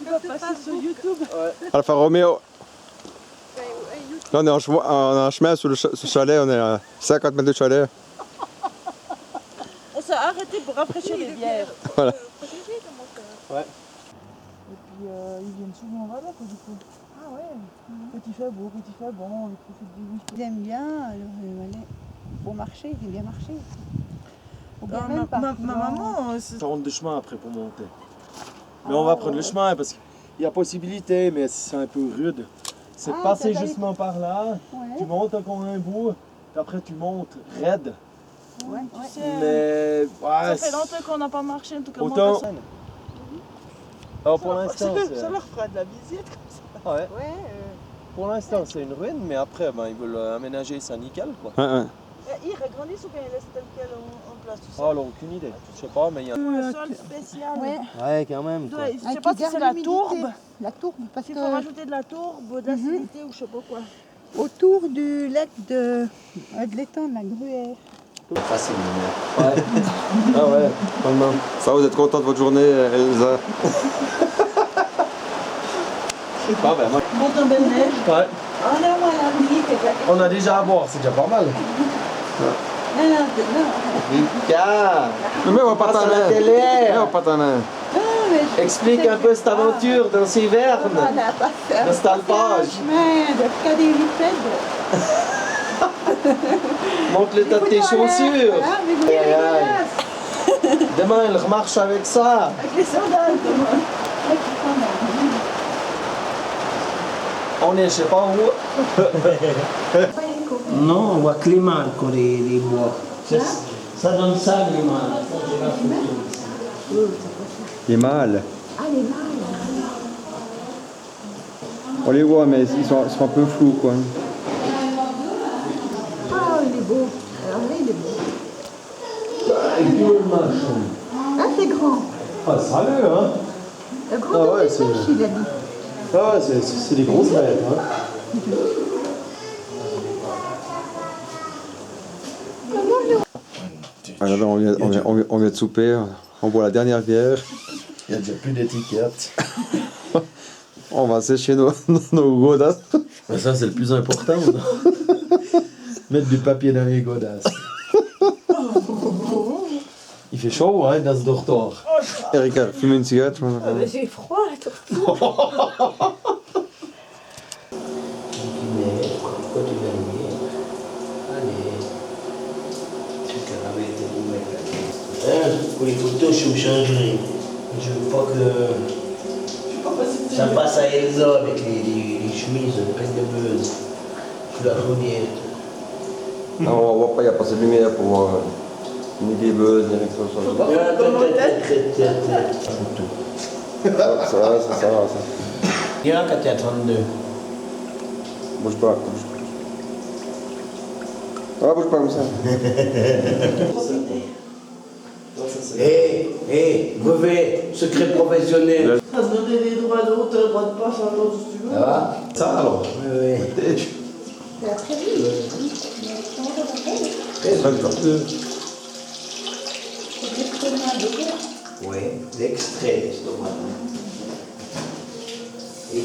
va passer sur YouTube. Alfa Romeo. Là, on est en chemin sur le chalet, on est à 50 mètres de chalet. On s'est arrêté pour rafraîchir les bières. Voilà. Ouais. Et puis ils viennent souvent en Valais, du coup. Ah ouais. Quand il fait beau, quand il fait bon, on profite du whisky. Ils aiment bien le Valais. Bon marché, ils aiment bien marcher. Ma maman, Ça rentre de chemin après pour monter. Mais on va prendre le chemin parce qu'il y a possibilité, mais c'est un peu rude. C'est de passer justement par là, tu montes encore un bout, puis après tu montes raide. Ouais. tu sais, Mais ça fait longtemps qu'on n'a pas marché, en tout cas autant. moi personne. Alors pour l'instant, Ça leur fera de la visite comme ça. ouais. Pour l'instant c'est une ruine, mais après ils veulent aménager ça nickel quoi. Ouais. Ils agrandissent ou bien ils laissent tel quel en place tout ça? Oh alors aucune idée, je sais pas mais il y a... Un sol spécial. Ouais quand même quoi. Je sais pas si c'est la tourbe. La tourbe, parce S'il que faut rajouter de la tourbe, d'acidité ou je sais pas quoi. autour du lac de l'étang de la Gruère. Facile. Ouais. Ah ouais, vraiment. Ça, vous êtes content de votre journée, Elsa? Je sais pas, ben moi. Monte en belle neige. Ouais. Oh non, moi la nuit, c'est pas... On a déjà à boire, c'est déjà pas mal. Non. Lucas, Mais on va pas ta main. télé. Mais on va pas ta main. Explique un peu cette aventure dans ces vernes. Voilà, parce que... Dans cette alpage. chemin de Cadérifed. Montre l'état de tes chaussures. Ah, mais vous Aïe, aïe. Demain, elle remarche avec ça. avec les sandales, demain. On est, je sais pas où. Non, on voit climat quand les bois. Ça donne ça, climat. Les mâles. Ah, les mâles. On les voit, mais ils sont un peu flous, quoi. Ah, il est beau. Alors là, il est beau. Et puis le match. Ah, c'est grand. Ah, sérieux, hein? Le grand Ah ouais, de c'est- pêche, il a dit. Ah ouais, c'est des grosses bêtes, hein. Alors là, on vient de souper, on boit la dernière bière. Il y a déjà plus d'étiquettes. On va sécher nos godasses. Ça, c'est le plus important. Mettre du papier dans les godasses. Il fait chaud, hein, dans ce dortoir. Erika, fume une cigarette. J'ai froid, toi. Pour les photos, je me changerai. Je veux pas que ça passe à Elsa avec les chemises pleines de buzz. Je la connais. Non, on voit pas, il n'y a pas assez de lumière pour voir ni des buzz, ni rien que ça. Ça va. Il y a quand tu as 32. Bouge pas. Ah, bouge pas comme ça. Hé, brevet, secret professionnel. Ça te donner des droits d'auteur, droits de passe, alors si tu veux. Ça va? Ça alors? Oui. C'est la prévue. Oui, l'extrait, c'est normal. Les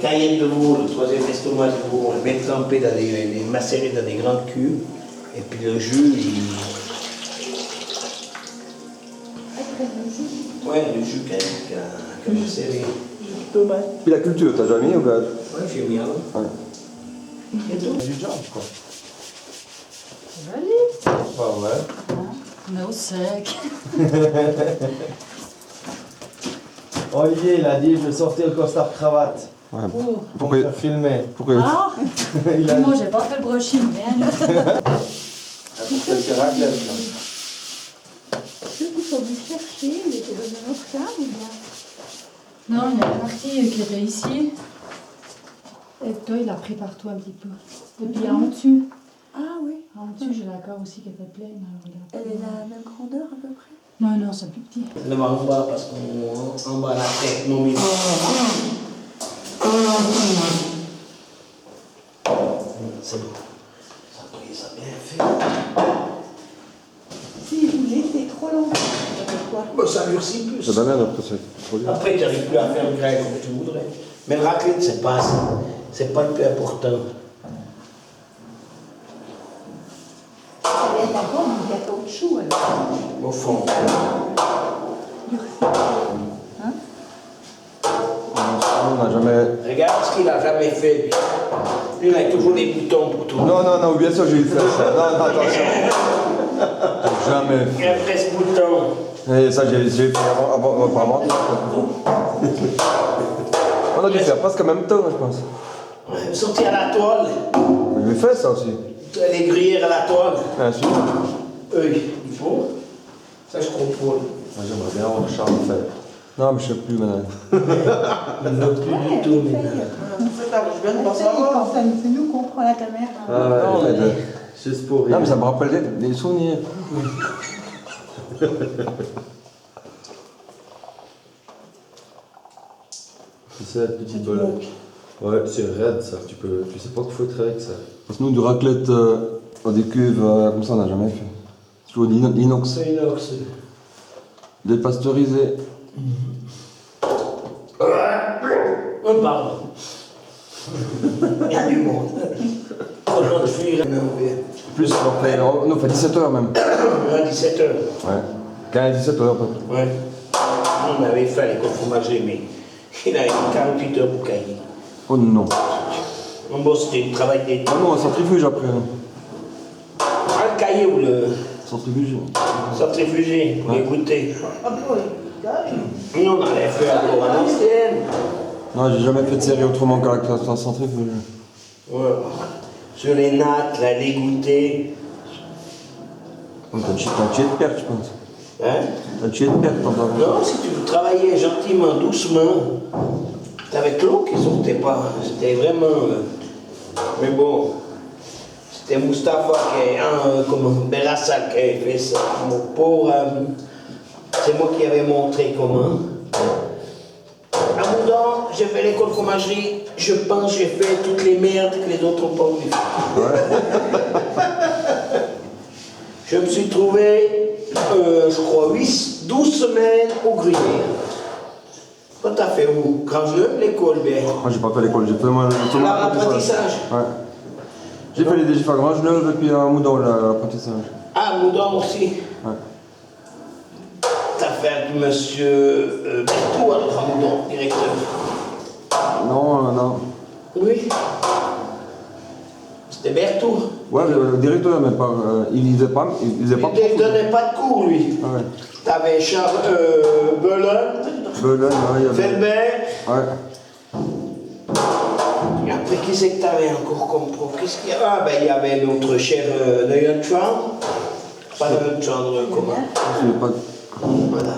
caillettes de veau, le troisième estomac de veau, on les met trempés dans les macérés dans des grandes cuves. Et puis le jus, ouais, le jus qu'a macéré. Tomate. Puis la culture, t'as déjà mis ou pas? Ouais, j'ai mis avant. Ouais. Du job, quoi. Allez. Bah ouais. On est au sec. Olivier, il a dit, je vais sortir le costard cravate. Ouais. Pour me faire filmer. Pourquoi Ah, Il a moi j'ai pas fait le brushing, bien. quelques raclettes, là. Ceux qui sont venus chercher, ils étaient dans un autre salle ou bien? Non, il y a une partie qui était ici. Et toi, il a pris partout un petit peu. Et puis en dessus. Ah oui. En dessus, j'ai la cave aussi qui était pleine. Alors, regarde. Elle est la même grandeur à peu près. Non, non, c'est plus petit. Le en bas parce qu'on en bas la tête, mon micro. C'est bon. Ça a pris, ça a bien fait. Si vous laissez trop longtemps, ça fait quoi? Ben, ça durcit plus. C'est de la merde après, c'est trop dur. Après, tu n'arrives plus à faire le grain comme tu voudrais. Mais le raclette, c'est pas ça. C'est pas le plus important. Ça va être d'accord du gâteau de chou alors. Au fond. On n'a jamais. Regarde ce qu'il a jamais fait, lui. Lui, il a toujours des boutons pour tout. Non, non, non, bien sûr, j'ai eu faire ça. Non, non, attention. Jamais. Il a presque bouton. Et ça, j'ai fait avant. On a dû faire presque en même temps, je pense. Sortir à la toile. J'ai fait ça aussi. Les gruyères à la toile. Bien sûr. Eux, ils font. Ça, je contrôle. Moi, j'aimerais bien avoir Charles faire. Non, mais je sais plus maintenant. Il ne veut plus du tout, mais. Je viens de penser à moi. C'est nous qu'on prend la caméra. Ah ouais, Non, mais mais- juste pour rien. Non, mais ça me rappelle des souvenirs. C'est ça, petite bologne. Ouais, c'est raide ça. Tu sais pas qu'il faut être avec ça. Parce que nous, du raclette dans des cuves comme ça, on n'a jamais fait. C'est toujours l'inox. C'est inox. Dépasteurisé. Oh, pardon. Il y a du monde. Aujourd'hui, Plus, on fait 17h même. à 17h. Ouais. 15-17h à peu près. Ouais. On avait fait l'école fromagerie, mais il a eu 48 heures pour cahier. Oh non. On bosse du travail d'été. Ah non, un centrifuge après. Ah, le cahier ou le Centrifuge. centrifugé, pour les goûter. Ah bon, Nous, on allait faire encore à l'ancienne. Non, j'ai jamais fait de série autrement qu'avec un centrifuge. Ouais. Sur les nattes, là, les goûter. T'as un tué de perte, je pense. Hein? T'as un tué de perte, t'entends. Non, si tu travaillais gentiment, doucement, avec l'eau qui sortait pas. C'était vraiment. Mais bon, c'était Mustapha qui est comment Berassal qui avait fait ça. Mon pauvre ami. C'est moi qui avais montré comment. À Moudon, j'ai fait l'école fromagerie. Je pense que j'ai fait toutes les merdes que les autres n'ont pas voulu faire. Je me suis trouvé, je crois, 12 semaines au gruyère. Toi, t'as fait où? Grangeleux, l'école, bien. Moi, j'ai pas fait l'école, j'ai fait moi L'apprentissage. Ouais. J'ai fait à Grangeneuve et puis à Moudon, l'apprentissage. Ah, Moudon aussi. Ouais. T'as fait avec monsieur Berthoud, alors, à Moudon, directeur. Non, non. Oui. C'était Berthoud. Ouais, le directeur, mais pas. Il faisait pas. Il faisait pas. Il ne donnait pas de cours, lui. Ah ouais. T'avais Charles Belin, Belen, ouais, il y avait. Felbert. Ouais. Et après, qui c'est que t'avais encore comme prof? Qu'est-ce qu'il y a? Ah, ben il y avait notre cher Neuillan Chouan. Pas Neuillan Chouan, comment? Je sais pas. Voilà.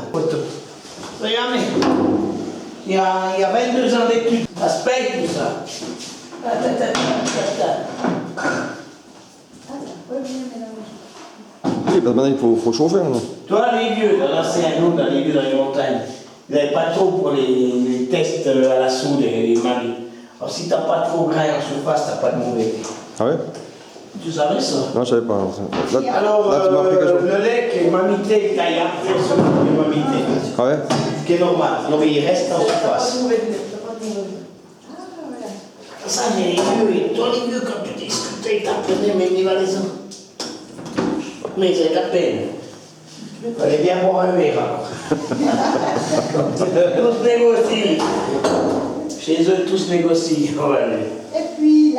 Regardez. Il y a 22 ans d'études. Ça se paye tout ça. Ah, ça peut bien mélanger. Oui, parce que maintenant, il faut chauffer, non? Toi, les vieux, dans l'océan, dans les vieux dans les montagnes, ils n'avaient pas trop pour les tests à la soude et les maris. Alors, si tu n'as pas trop grain en surface, tu n'as pas de mauvais. Ah ouais? Tu savais ça? Non, je savais pas. Là, Alors, là, tu m'as appris quelque chose. le lait qui est mamité, qui a fait ce qui est mamité. Ah ouais? Ce qui est normal. Non, mais il reste en surface. Ça, j'ai les vieux, et toi, les vieux, quand tu discutais, t'apprenais mes livraisons. Mais c'est la peine. Il fallait bien boire un verre, alors. Tous négocient. Chez eux, tous négocient. On va aller. Et puis,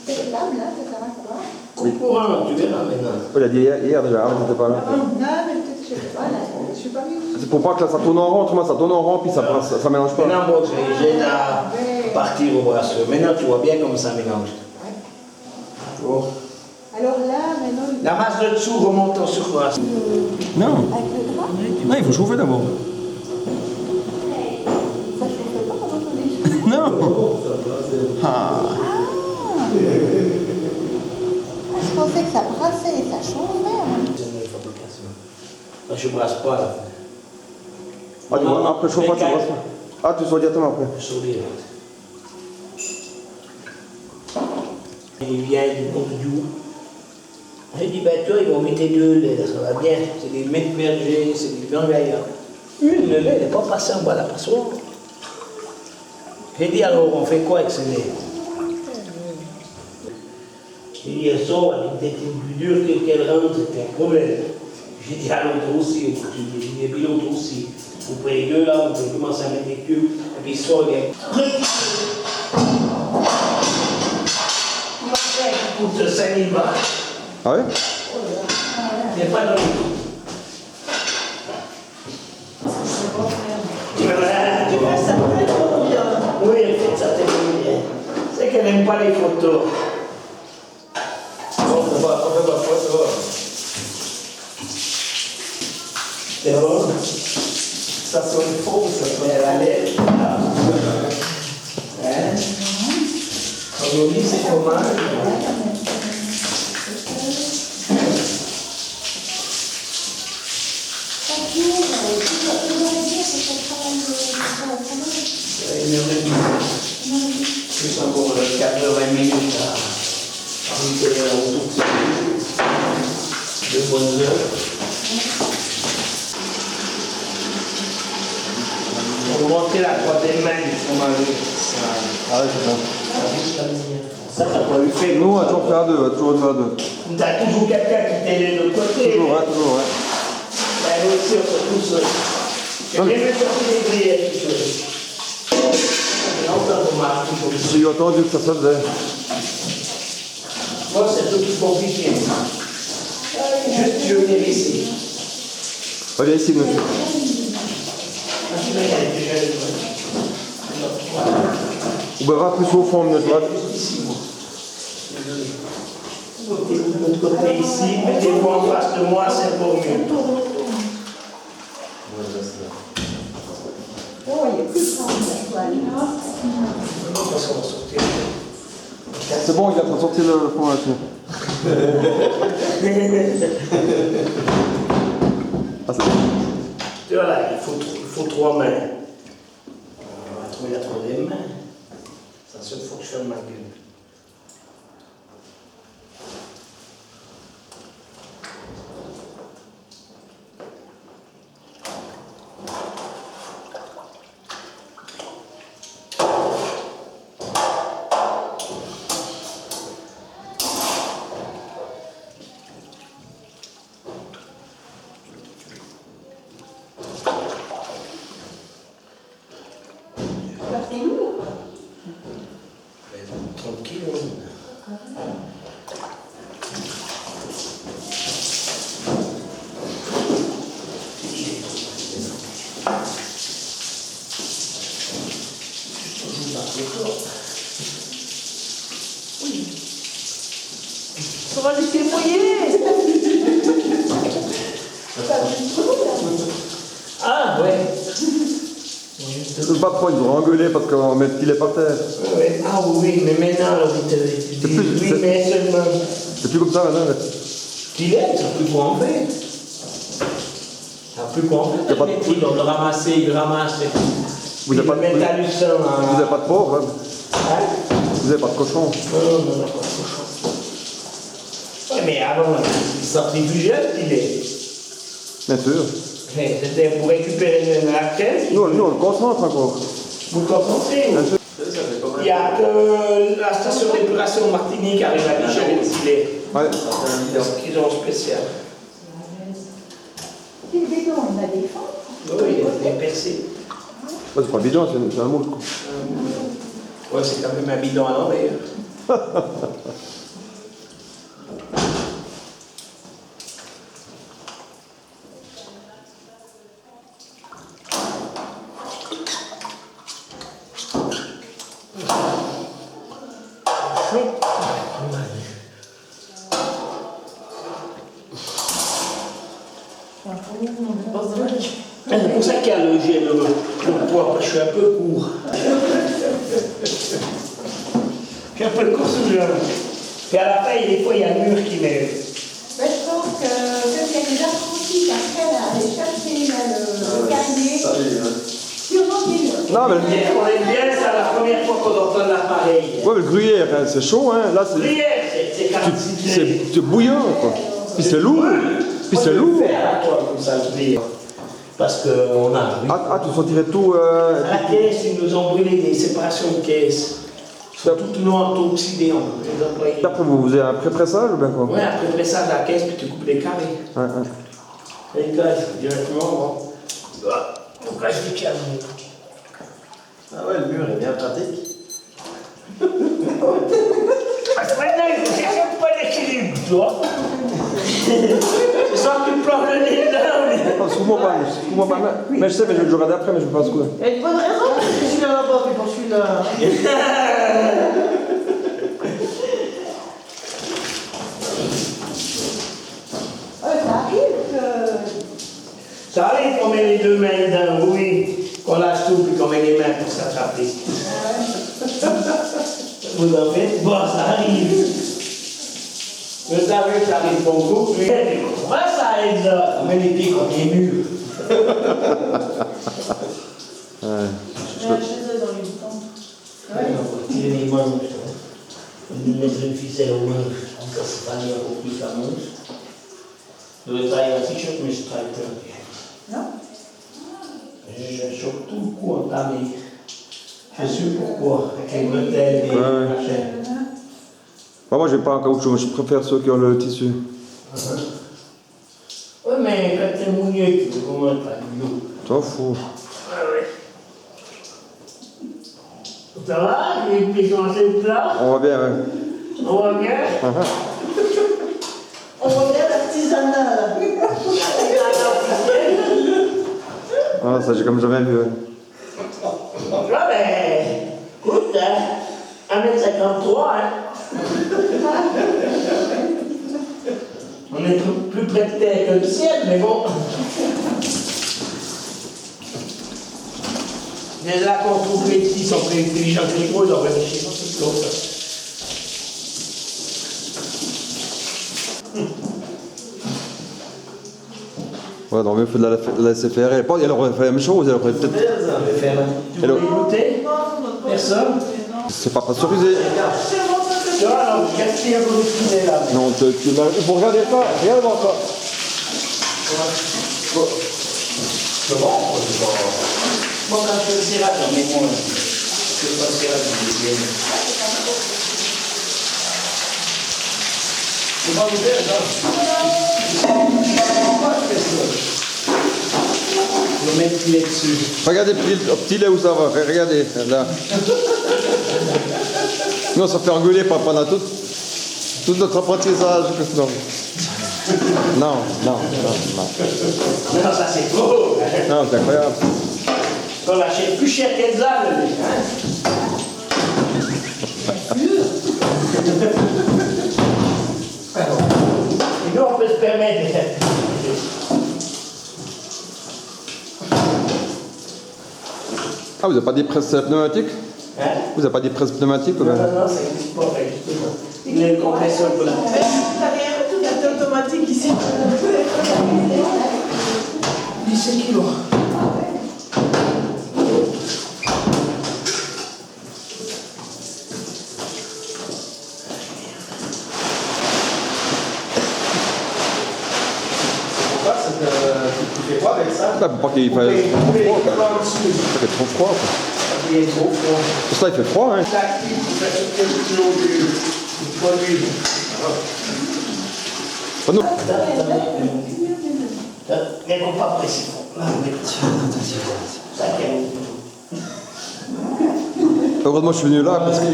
cette table là, ça sert à quoi? Coupe courant, tu verras maintenant. Il a dit hier déjà, ah, j'étais pas là. Non, mais peut-être, je sais pas, là, je suis pas venue. C'est pour pas que là, ça tourne en rond, autrement ça tourne en rond, puis ça mélange pas. Maintenant, moi, j'ai à partir au brasseur. Maintenant, tu vois bien comme ça mélange. Bon. Alors là, maintenant, La masse de dessous remonte en surface. Non, avec le drap, non, il faut chauffer d'abord. ça chauffe pas pendant qu'on est. Non. Ah. Je pensais que ça brassait et ça changeait. C'est une fabrication. Moi, je brasse pas là. Ah, tu vois, après chauffe pas, tu brasses pas. Ah, tu sois directement après. Je souris. Il vient du Gondou. J'ai dit, ben toi, ils vont mettre deux laits, ça va bien. C'est des maîtres bergers, c'est des grands gaillards. Une, le lait, elle n'est pas passée en bas de la passoire. J'ai dit, alors, on fait quoi avec ce lait? J'ai dit, elle sort, elle est peut-être plus dure qu'elle rentre, c'était un problème. J'ai dit à l'autre aussi, j'ai dit l'autre aussi. Vous prenez les deux là, vous pouvez commencer à mettre des cubes, et puis il sort bien. Comment ça coûte 5 000 balles? Ah ouais? Il n'y a pas de voilà, tu vois, ça très bien. Oui, elle fait ça tellement bien. C'est qu'elle n'aime pas les photos. On fait pas quoi, ça va. C'est bon? Ça sonne faux, ça sonne. Elle a l'air. Hein? Aujourd'hui, c'est comment? Plus encore 80 minutes à arriver autour de bonnes heures. On va monter la troisième main du fromage. Ah ouais, c'est bon. Ça, t'as pas eu fait. Nous, on va toujours faire à deux, on va toujours faire à deux. T'as toujours quelqu'un qui t'aide de l'autre côté. Toujours, ouais. Ben, nous aussi, on fait tout seul. J'ai même sorti des grillets tout seul. Longtemps qu'on marche tout seul. J'ai entendu que ça se faisait. Moi, c'est tout plus compliqué. Juste, je venais ici. Viens ici, monsieur. Vous verrez plus au fond, monsieur. Ici, moi. Mettez-vous de l'autre côté ici, mettez-vous en face de moi, c'est pour mieux. Oh, il n'y a plus de temps, la toile. Parce qu'on va sortir. C'est bon, il a pas sorti le fond là-dessus. Ah, c'est bon. Voilà, il faut 3 mains. On va trouver la troisième main. Ça seule fonctionne ma gueule. Tranquille. On va laisser mouiller. Ah, ouais. Le patron, ils ont engueulé parce qu'on va mettre qu'il est par terre. Ouais. Ah oui, mais maintenant, alors, il te dit oui, mais seulement. C'est plus comme ça maintenant. Qu'il est, ça peut quoi en faire. Ça peut quoi en faire. Y a pas de- Il doit le ramasser, il le ramasse. Vous n'avez pas de mettre à l'ussin. Vous n'avez pas de porc, hein? Hein? Vous n'avez pas de cochon. Non, pas de cochon. Ouais, mais avant, il sortait plus jeune, il est. Bien sûr. Mais c'était pour récupérer la caisse. Nous, on le concentre encore. Vous le concentrez. Bien sûr. Il n'y a que la station d'épuration Martinique qui arrive à Michel et Sillet. Ouais. Qu'ils ont spécial. Et le béton, il a des fentes. Oui, il est percé. Ouais, c'est pas bidon, c'est un moule, quoi. Ouais, c'est quand même un bidon à l'envers. C'est pour ça qu'il y a le poids, parce que je suis un peu court. Je suis un peu court sous le. Puis à la fin, des fois, il y a le mur qui m'aide. Ben, je pense que c'est les apprentis qu'après, là, aller chercher là, le carrier. Sûrement qu'il y a. Non, mais On aime bien, c'est la première fois qu'on entend l'appareil. ouais, mais le gruyère, hein, c'est chaud, hein. Là, c'est. Gruyère, c'est 80 c'est bouillant, quoi. Puis c'est lourd. Puis c'est lourd. Comme ça, je vais. Parce qu'on a. Ah, tu sentirais tout. À la caisse, ils nous ont brûlé des séparations de caisse. Ils sont toutes noires, tout oxydées, les employés. Après, vous faisiez un pré-pressage ou bien quoi? Ouais, après pressage de la caisse, puis tu coupes les carrés. Ouais. Les gars, directement, bon. Donc là, je dis qu'il y a Ah ouais, le mur est bien pratique. Parce que maintenant, il faut chercher un point d'équilibre, tu vois. C'est ça que tu plantes le nez dedans. Non, secoue-moi pas, mais je sais, mais je vais le regarder après, mais je vais pas secouer. Il y a une bonne raison parce que celui-là là-bas, puis pour celui-là. Ça arrive que... Ça arrive qu'on met les deux mains dedans, oui. Qu'on lâche tout, puis qu'on met les mains pour s'attraper. Vous en faites? Bon, ça arrive. Vous savez que ça arrive beaucoup, mais moi, ça arrive là. On met les pieds contre les murs. Je mets un chez eux dans les boutons. Ouais, on va tirer les manches. On va mettre une ficelle aux manches. Comme ça, c'est pas bien pour plus la manche. Je vais travailler un t-shirt, mais je travaille pas. Non? Je choque tout le cou entamé. Je sais pourquoi. Avec les bretelles et les machins. Bah, moi, j'ai pas un caoutchouc, mais je préfère ceux qui ont le tissu. Oui, mais quand t'es mouillé, tu peux comment être pas de l'eau. T'en fous. Ah ouais. Ça va? Les pieds sont assez plats? On va bien, ouais. On va bien? On voit bien l'artisanat là. Ah, ça, j'ai comme jamais vu, ouais. Ah ben, écoute, hein, 1m53, hein. On est plus près de terre que de ciel, mais bon. Les là qu'on trouve les petits sont plus intelligents que les gros, ils ont réfléchi sur toute l'autre. Ouais, non, mais il faut de la laisser faire. Elle aurait fait la même chose, elle aurait peut-être. Tu veux les goûter? Personne? C'est pas pasteurisé. Tu vois, alors, gaspille un peu de filet là. Non, vous regardez pas, regarde voir ça. C'est bon, moi, quand je fais le serrage, j'en mets moins. Je fais pas le serrage, je mets bien. C'est pas vous faire, ça. Pourquoi je fais ça? Je vais mettre le filet dessus. Regardez le petit lait où ça va, regardez, là. Non, ça fait engueuler pendant tout notre apprentissage. Non. Non, ça c'est beau. Non, c'est incroyable. On l'achète plus cher qu'elle a, le lait, hein. Et nous, on peut se permettre. Ah, vous n'avez pas des presses pneumatiques? Hein? Vous n'avez pas des presses pneumatiques ou bien? Non, ça n'existe pas, justement. Il est le compresseur pour la T'as rien, tout est automatique ici. 17 kilos. Tu fais quoi avec ça? Bah, pour pas qu'il fasse trop froid, quoi. Ça fait trop froid, quoi. Il est trop froid. Pour ça, il fait froid, hein. Ça active pour faire sauter le kilo du produit. Pas nous. Mais faut pas presser. Là, on met ça tient. Heureusement que je suis venu là, parce que...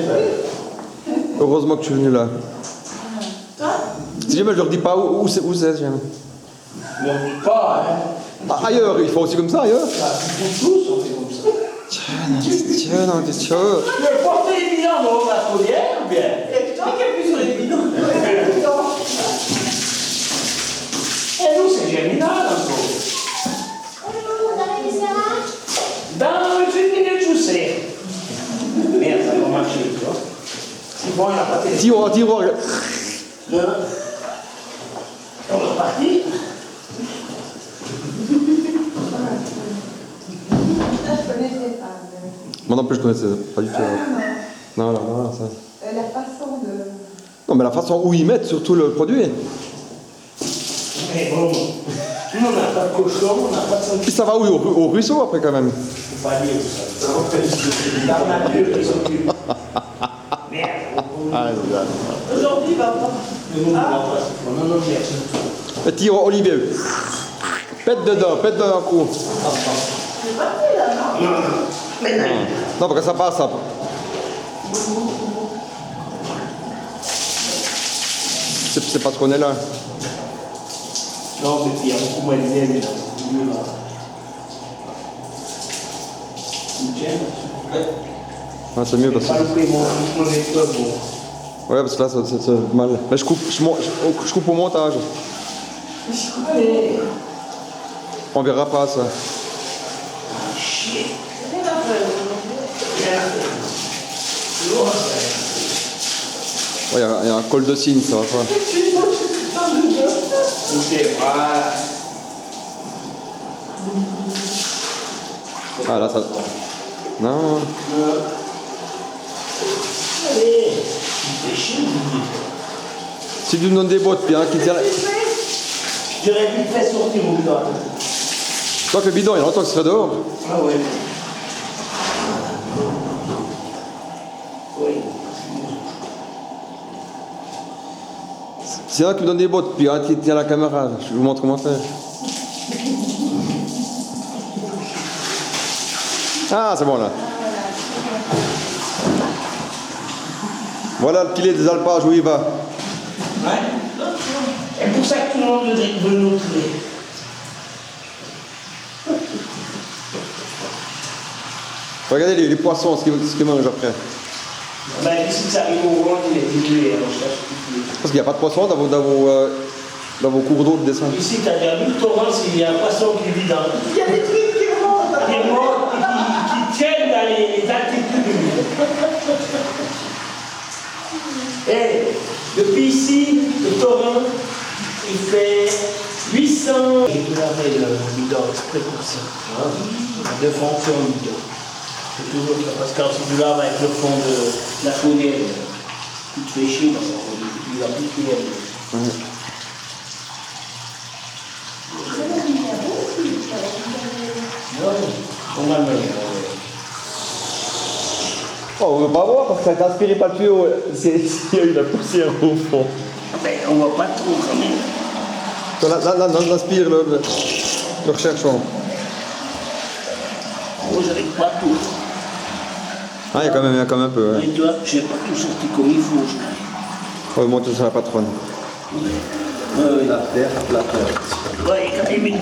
Heureusement que je suis venu là. Si jamais je leur dis pas où c'est, jamais. Mais on ne dit pas, hein. Ah, ailleurs, ils font aussi comme ça, ailleurs. Là, tous, on fait comme ça. Tiens, non, Tu veux porter les bidons dans la chaudière ou bien? Il y a que toi qui appuie sur les bidons. Et nous, c'est germinal encore. Dans une minute, je sais. Merde, ça va marcher, tu vois. C'est bon, il a pas télé. Tire. On est reparti. Moi non plus, je connaissais pas du tout. Non, ça. La façon de... Non, mais la façon où ils mettent surtout le produit. Mais bon, nous on n'a pas de cochon, on n'a pas de Puis ça va où au ruisseau après quand même. faut pas dire ça. La nature qui s'occupe. Merde. Aujourd'hui, il va pas. Non, non, merci. Petit Olivier. Pète dedans un coup. C'est parti là, non? Non, parce que ça passe. Ça. C'est parce qu'on est là. Non, mais il y a beaucoup moins de miel là. Ah, c'est mieux parce que. Pas louper mon épreuve, bon. Ouais, parce que là, c'est mal. Mais je coupe au montage. On verra pas ça. Chier. Ouais, il y a un col de cygne, ça va pas. Ok, voilà. Ah là, ça. Non. Allez, c'est chier. Si tu me donnes des bottes, puis un qui tient. J'aurais vite fait sortir mon bidon. Toi que le bidon, il y a longtemps qu'il serait dehors. Ah ouais. Oui. C'est un qui me donne des bottes, puis un qui tient la caméra. Je vous montre comment faire. Ah, c'est bon là. Voilà le pilet des alpages où il va. Ouais. C'est pour ça que tout le monde veut nous tuer. Regardez les poissons, ce qu'ils mangent après. Ben, ici, ça arrive au rond, il est dilué. Alors, je cherche tout. Parce qu'il n'y a pas de poissons dans vos cours d'eau de descente. Ici, tu as déjà vu le torrent, s'il y a un poisson qui vit dans. Il y a des trucs qui remontent. Qui remontent, qui tiennent dans les altitudes. Et depuis ici, le torrent, il fait 800. J'ai tout lavé le bidon exprès pour ça. Hein? Il y a deux fonctions le bidon. C'est toujours ça, parce que quand tu laves avec le fond de la chaudière, tu te fais chier, il va plus cuire. On va le mettre. Oh, on ne veut pas voir parce que ça n'aspire pas le tuyau. Il y a eu la poussière au fond. Mais on voit pas trop quand même. Là, on aspire le recherchons. Moi, j'arrive pas tout. Ah, il y a quand même un peu. Ouais. Mais toi, j'ai pas tout sorti comme il faut. On va monter sur la patronne. La terre, la terre. Ouais, quand même une